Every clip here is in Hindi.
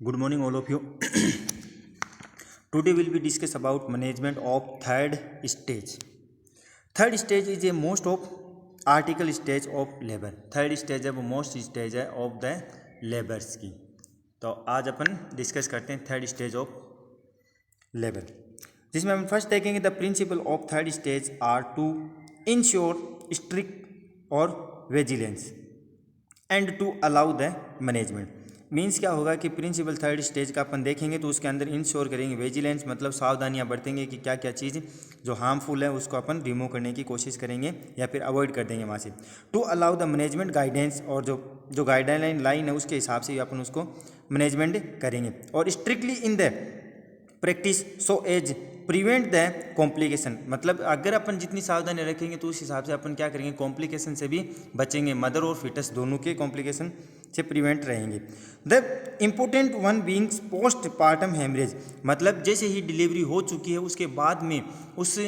Good morning, all of you. Today we'll be discuss about management of third stage. Third stage is a most of article stage of labor. Third stage है वो most stage है of the labors की. तो आज अपन डिस्कस करते हैं थर्ड स्टेज ऑफ लेबर, जिसमें हम फर्स्ट देखेंगे the principle of third stage are to ensure strict और vigilance and to allow the management. Means क्या होगा कि प्रिंसिपल थर्ड स्टेज का अपन देखेंगे तो उसके अंदर इंश्योर करेंगे विजिलेंस, मतलब सावधानियां बरतेंगे कि क्या क्या चीज़ जो हार्मफुल है उसको अपन रिमूव करने की कोशिश करेंगे या फिर अवॉइड कर देंगे वहाँ से. To allow the management guidance, और जो गाइडलाइन लाइन है उसके हिसाब से अपन उसको मैनेजमेंट करेंगे. और strictly in the practice so as prevent the complication, मतलब अगर अपन जितनी सावधानी रखेंगे तो उस हिसाब से अपन क्या करेंगे, कॉम्प्लिकेशन से भी बचेंगे. मदर और फिटस दोनों के कॉम्प्लिकेशन से प्रिवेंट रहेंगे. The important one being postpartum haemorrhage, मतलब जैसे ही डिलीवरी हो चुकी है उसके बाद में उस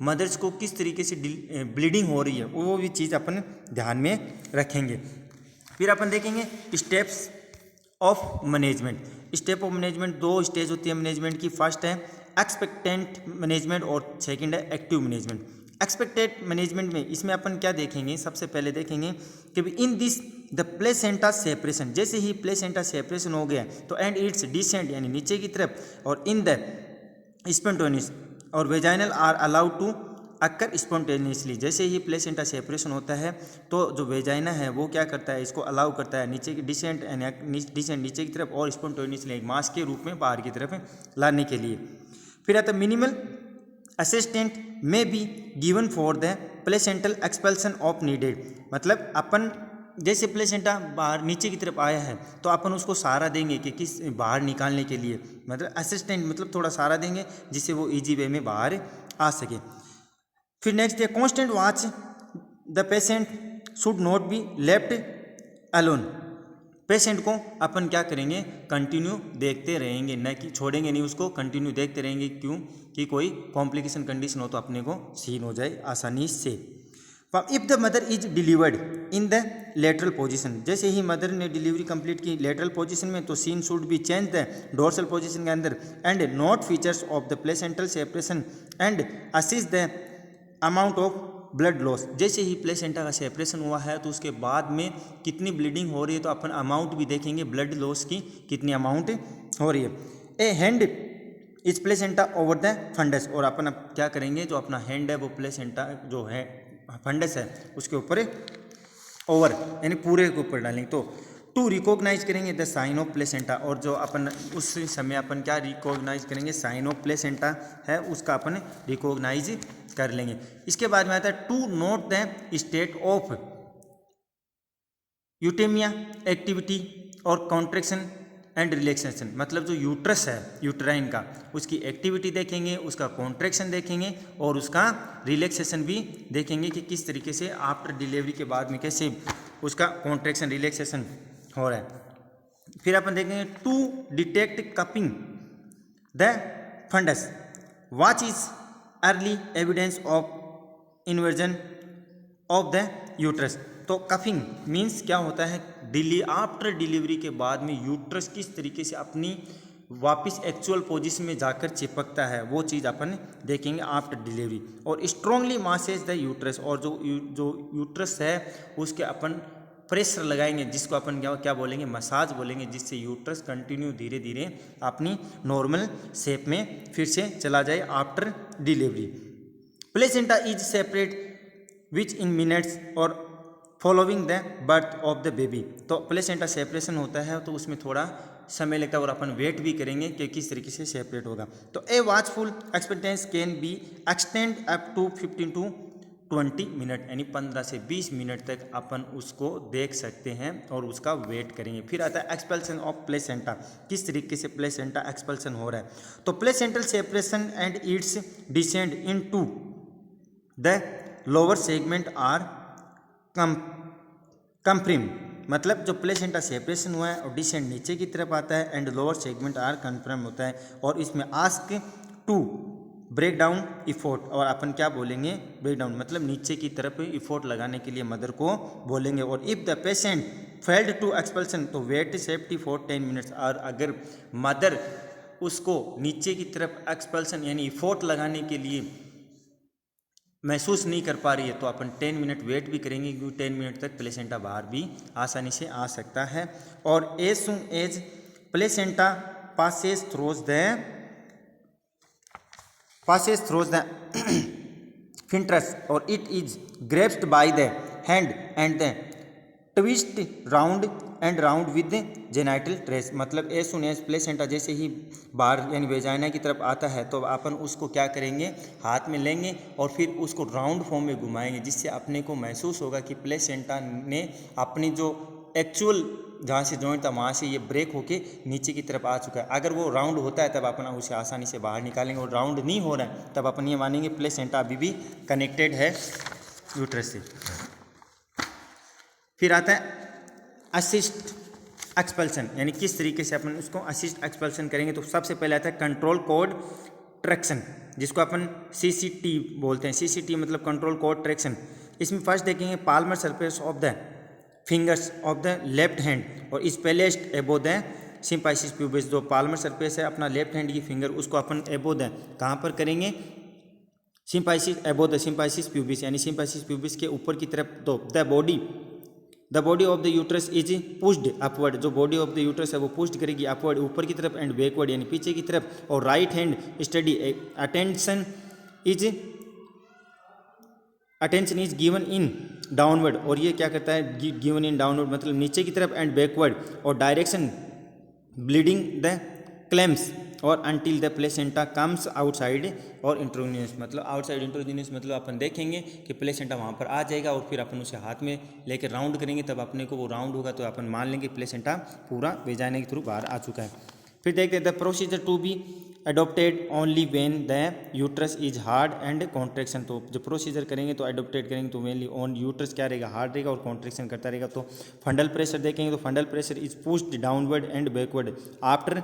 मदर्स को किस तरीके से ब्लीडिंग हो रही है वो भी चीज़ अपन ध्यान में रखेंगे. फिर अपन देखेंगे steps of management. Step of management दो स्टेज होती है मैनेजमेंट की. फर्स्ट है एक्सपेक्टेंट मैनेजमेंट और सेकंड है एक्टिव मैनेजमेंट. एक्सपेक्टेड मैनेजमेंट में इसमें अपन क्या देखेंगे, सबसे पहले देखेंगे कि in this the placenta separation, जैसे ही प्लेसेंटा सेपरेशन हो गया तो एंड इट्स डिसेंट यानी नीचे की तरफ, और इन द स्पॉन्टेनियस और vaginal are allowed to occur spontaneously. जैसे ही प्लेसेंटा सेपरेशन होता है तो जो वेजाइना है वो क्या करता है, इसको अलाउ करता है नीचे की डिसेंट डिसेंट नीचे की तरफ और स्पॉन्टेनियसली एक मास के रूप में बाहर की तरफ लाने के लिए. फिर आता मिनिमल असिस्टेंट में be given for the placental expulsion of needed, मतलब अपन जैसे प्लेसेंटा बाहर नीचे की तरफ आया है तो अपन उसको सहारा देंगे कि किस बाहर निकालने के लिए, मतलब असिस्टेंट मतलब थोड़ा सहारा देंगे जिससे वो इजी वे में बाहर आ सके. फिर नेक्स्ट है constant watch the patient should not be left alone. Patient को अपन क्या करेंगे, कंटिन्यू देखते रहेंगे, न कि छोड़ेंगे नहीं उसको, कंटिन्यू देखते रहेंगे. क्यों कि कोई कॉम्प्लिकेशन कंडीशन हो तो अपने को सीन हो जाए आसानी से. If the mother is delivered in the lateral position, जैसे ही मदर ने डिलीवरी कंप्लीट की लेटरल पोजीशन में तो she should be change the dorsal position के अंदर and note features of the placental separation and assist the amount of blood loss. जैसे ही प्लेसेंटा का सेपरेशन हुआ है तो उसके बाद में कितनी ब्लीडिंग हो रही है तो अपन अमाउंट भी देखेंगे, ब्लड लॉस की कितनी अमाउंट हो रही है. A hand is placenta over the fundus, और अपन अब क्या करेंगे, जो अपना हैंड है वो प्लेसेंटा जो है फंडस है उसके ऊपर ओवर यानी पूरे के ऊपर डालेंगे. तो टू रिकॉग्नाइज करेंगे द साइन ऑफ प्लेसेंटा, और जो अपन उस समय अपन क्या रिकॉग्नाइज करेंगे, साइन ऑफ प्लेसेंटा है उसका अपन रिकॉग्नाइज कर लेंगे. इसके बाद में आता है to note the state of uterine activity और कॉन्ट्रैक्शन एंड रिलैक्सेशन, मतलब जो यूट्रस है यूट्राइन का उसकी एक्टिविटी देखेंगे, उसका कॉन्ट्रैक्शन देखेंगे और उसका रिलैक्सेशन भी देखेंगे कि किस तरीके से आफ्टर डिलीवरी के बाद में कैसे उसका कॉन्ट्रैक्शन रिलैक्सेशन हो रहा है. फिर अपन देखेंगे to detect cupping the fundus what is early evidence of inversion of the uterus. तो कफिंग मीन्स क्या होता है, आफ्टर डिलीवरी के बाद में यूट्रस किस तरीके से अपनी वापस एक्चुअल पोजीशन में जाकर चिपकता है वो चीज़ अपन देखेंगे आफ्टर डिलीवरी. और स्ट्रांगली मासेज द यूट्रस, और जो यूट्रस है उसके अपन प्रेशर लगाएंगे जिसको अपन क्या बोलेंगे, मसाज बोलेंगे, जिससे यूट्रस कंटिन्यू धीरे धीरे अपनी नॉर्मल शेप में फिर से चला जाए after delivery. Placenta is separate which in minutes और following the birth of the baby. तो प्लेसेंटा सेपरेशन होता है तो उसमें थोड़ा समय लगता है और अपन वेट भी करेंगे कि किस तरीके से सेपरेट होगा. तो a watchful expectance can be extend up to 15 to 20 minute, यानी 15 से 20 मिनट तक अपन उसको देख सकते हैं और उसका वेट करेंगे. फिर आता है एक्सपल्सन ऑफ प्लेसेंटा, किस तरीके से प्लेसेंटा एक्सपल्सन हो रहा है. तो placental separation and its descend into the lower segment are confirmed, मतलब जो प्लेसेंटा सेपरेशन हुआ है और डिसेंट नीचे की तरफ आता है and lower segment are compressed होता है. और इसमें ask to break down effort, और अपन क्या बोलेंगे, ब्रेक डाउन मतलब नीचे की तरफ इफोर्ट लगाने के लिए मदर को बोलेंगे. और if the patient failed to expulsion तो वेट सेफ्टी फॉर 10 मिनट्स। और अगर मदर उसको नीचे की तरफ एक्सपल्सन यानी इफोर्ट लगाने के लिए महसूस नहीं कर पा रही है तो अपन 10 मिनट वेट भी करेंगे, क्योंकि 10 मिनट तक प्लेसेंटा बाहर भी आसानी से आ सकता है। और as soon as placenta passes through the fintress or it is grasped by the hand and the twist round and round with the genital trace। मतलब एज सुन एज प्लेसेंटा जैसे ही बाहर यानी वेजाइना की तरफ आता है तो अपन उसको क्या करेंगे, हाथ में लेंगे और फिर उसको राउंड फॉर्म में घुमाएंगे, जिससे अपने को महसूस होगा कि प्लेसेंटा ने अपनी जो एक्चुअल जहाँ से जॉइंट था वहाँ से ये ब्रेक होके नीचे की तरफ आ चुका है। अगर वो राउंड होता है तब अपन उसे आसानी से बाहर निकालेंगे, और राउंड नहीं हो रहा है तब अपन ये मानेंगे प्लेसेंटा अभी भी कनेक्टेड है यूट्रस से। फिर आता है असिस्ट एक्सपल्सन, यानी किस तरीके से अपन उसको असिस्ट एक्सपल्सन करेंगे। तो सबसे पहले आता है कंट्रोल कोड ट्रैक्शन, जिसको अपन CCT बोलते हैं। CCT मतलब कंट्रोल कोड ट्रैक्शन। इसमें फर्स्ट देखेंगे palmar surface of the fingers of the left hand और is placed above the symphysis pubis. जो पाल्मर सरफेस है अपना लेफ्ट हैंड की फिंगर उसको अपन एबो द कहाँ पर करेंगे, सिम्पाइसिस एबो द सिम्पाइसिस प्यूबिस, यानी सिम्पाइसिस प्यूबिस के ऊपर की तरफ। तो the body of the uterus is pushed upward, जो बॉडी ऑफ द यूट्रस है वो पुश्ड करेगी अपवर्ड ऊपर की तरफ एंड बैकवर्ड यानी पीछे की तरफ। और right hand study attention is given in downward, और ये क्या करता है गिवन इन डाउनवर्ड मतलब नीचे की तरफ एंड बैकवर्ड। और डायरेक्शन ब्लीडिंग द क्लेम्स और until the placenta comes outside और इंट्रोजिनियस, मतलब आउटसाइड इंट्रोजिनियस मतलब अपन देखेंगे कि प्लेसेंटा वहाँ पर आ जाएगा और फिर अपन उसे हाथ में लेकर राउंड करेंगे, तब अपने को वो राउंड होगा तो अपन मान लेंगे प्लेसेंटा पूरा वेजाइना के थ्रू बाहर आ चुका है। फिर देखते हैं the procedure to be adopted only when the uterus is hard and contraction. तो जो प्रोसीजर करेंगे तो अडोप्टेड करेंगे तो मेनली ऑन यूट्रस क्या रहेगा, हार्ड रहेगा और कॉन्ट्रैक्शन करता रहेगा। तो फंडल प्रेशर देखेंगे तो फंडल pressure is pushed downward and backward after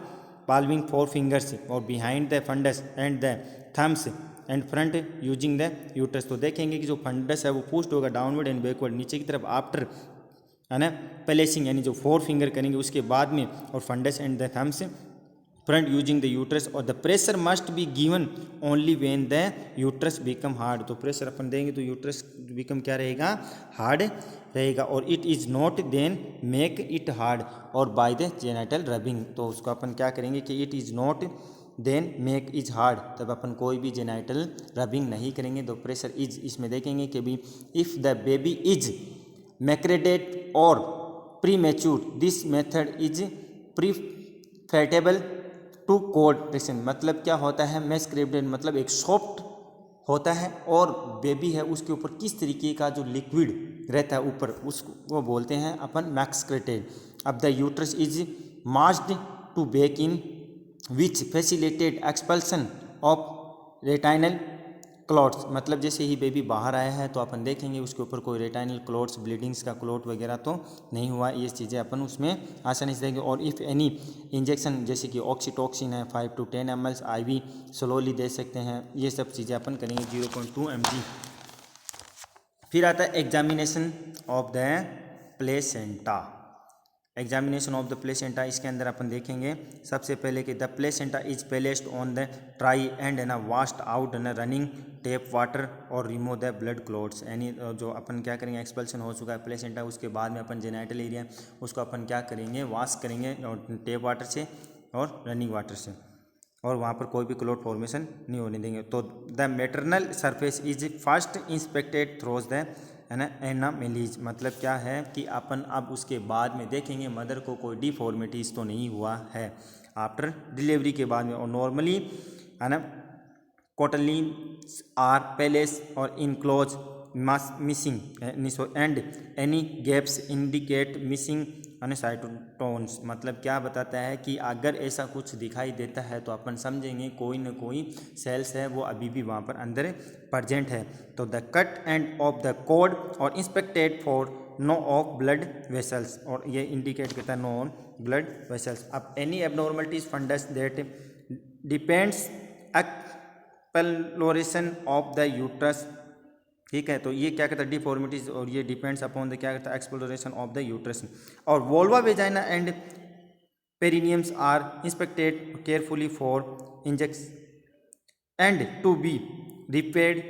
palming four fingers और behind the fundus and the thumbs and front using the uterus। तो देखेंगे कि जो फंडस है वो पुश्ड होगा डाउनवर्ड एंड बैकवर्ड नीचे की तरफ आफ्टर है ना प्लेसिंग, यानी जो 4 फिंगर करेंगे उसके बाद में, और fundus and the thumbs front using the uterus. और the pressure must be given only when the uterus become hard. तो प्रेशर अपन देंगे तो यूट्रस बिकम क्या रहेगा, हार्ड रहेगा। और it is not then make it hard और बाय द जेनाइटल रबिंग। तो उसको अपन क्या करेंगे कि it is not then make is hard, तब अपन कोई भी जेनाइटल रबिंग नहीं करेंगे। तो प्रेशर इज इसमें देखेंगे कि भी if the baby is macerated और premature this method is preferable to cord traction. मतलब क्या होता है, मैस्क्रेडेट मतलब एक सॉफ्ट होता है और बेबी है उसके ऊपर किस तरीके का जो लिक्विड रहता है ऊपर उसको वो बोलते हैं अपन मैक्सक्रेटेड। अब the uterus is massaged to back in which facilitated expulsion of retained clots. मतलब जैसे ही बेबी बाहर आया है तो अपन देखेंगे उसके ऊपर कोई रेटाइनल क्लॉट्स ब्लीडिंग्स का क्लॉट वगैरह तो नहीं हुआ, ये चीज़ें अपन उसमें आसानी से देखेंगे। और इफ़ एनी इंजेक्शन जैसे कि ऑक्सीटोक्सिन है 5 to 10 ml IV slowly they सकते हैं, ये सब चीज़ें अपन करेंगे 0.2 mg। फिर आता है examination of the placenta. Examination of the placenta, इसके अंदर अपन देखेंगे सबसे पहले कि the placenta is placed on the try and ना वाश्ड आउट ना रनिंग टेप वाटर और रिमूव द ब्लड क्लॉट्स। यानी जो अपन क्या करेंगे एक्सपल्सन हो चुका है प्लेसेंटा उसके बाद में अपन जेनाइटल एरिया उसको अपन क्या करेंगे वाश करेंगे टेप वाटर से और रनिंग वाटर से, और वहाँ पर कोई भी क्लॉट फॉर्मेशन नहीं होने देंगे। तो the maternal surface is first inspected throws the है ना एनामेलीज। मतलब क्या है कि अपन अब उसके बाद में देखेंगे मदर को कोई डिफॉर्मिटीज़ तो नहीं हुआ है आफ्टर डिलीवरी के बाद में। और नॉर्मली है ना कोटलिन आर पैलेस और enclose missing and any gaps indicate missing cotyledons. मतलब क्या बताता है कि अगर ऐसा कुछ दिखाई देता है तो अपन समझेंगे कोई न कोई सेल्स है वो अभी भी वहाँ पर अंदर प्रेजेंट है। तो the cut end of the cord और inspected for no of blood vessels, और ये इंडिकेट करता है नो ऑन ब्लड वेसल्स। अब any abnormalities fundus that depends exploration of the uterus ठीक है। तो ये क्या कहता है डिफॉर्मिटीज, और ये डिपेंड्स अपॉन द क्या कहता है एक्सप्लोरेशन ऑफ द यूट्रस। और vulva vagina and perineums are inspected carefully for injuries and to be repaired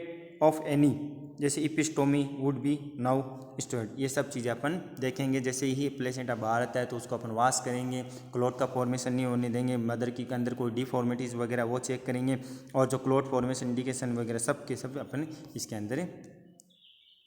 of any, जैसे episiotomy would be now stored. ये सब चीज़ें अपन देखेंगे। जैसे ही प्लेसेंटा बाहर आता है तो उसको अपन वॉश करेंगे, क्लॉट का फॉर्मेशन नहीं होने देंगे, मदर की के अंदर कोई डिफॉर्मिटीज़ वगैरह वो चेक करेंगे, और जो क्लॉट फॉर्मेशन इंडिकेशन वगैरह सब के सब अपन इसके अंदर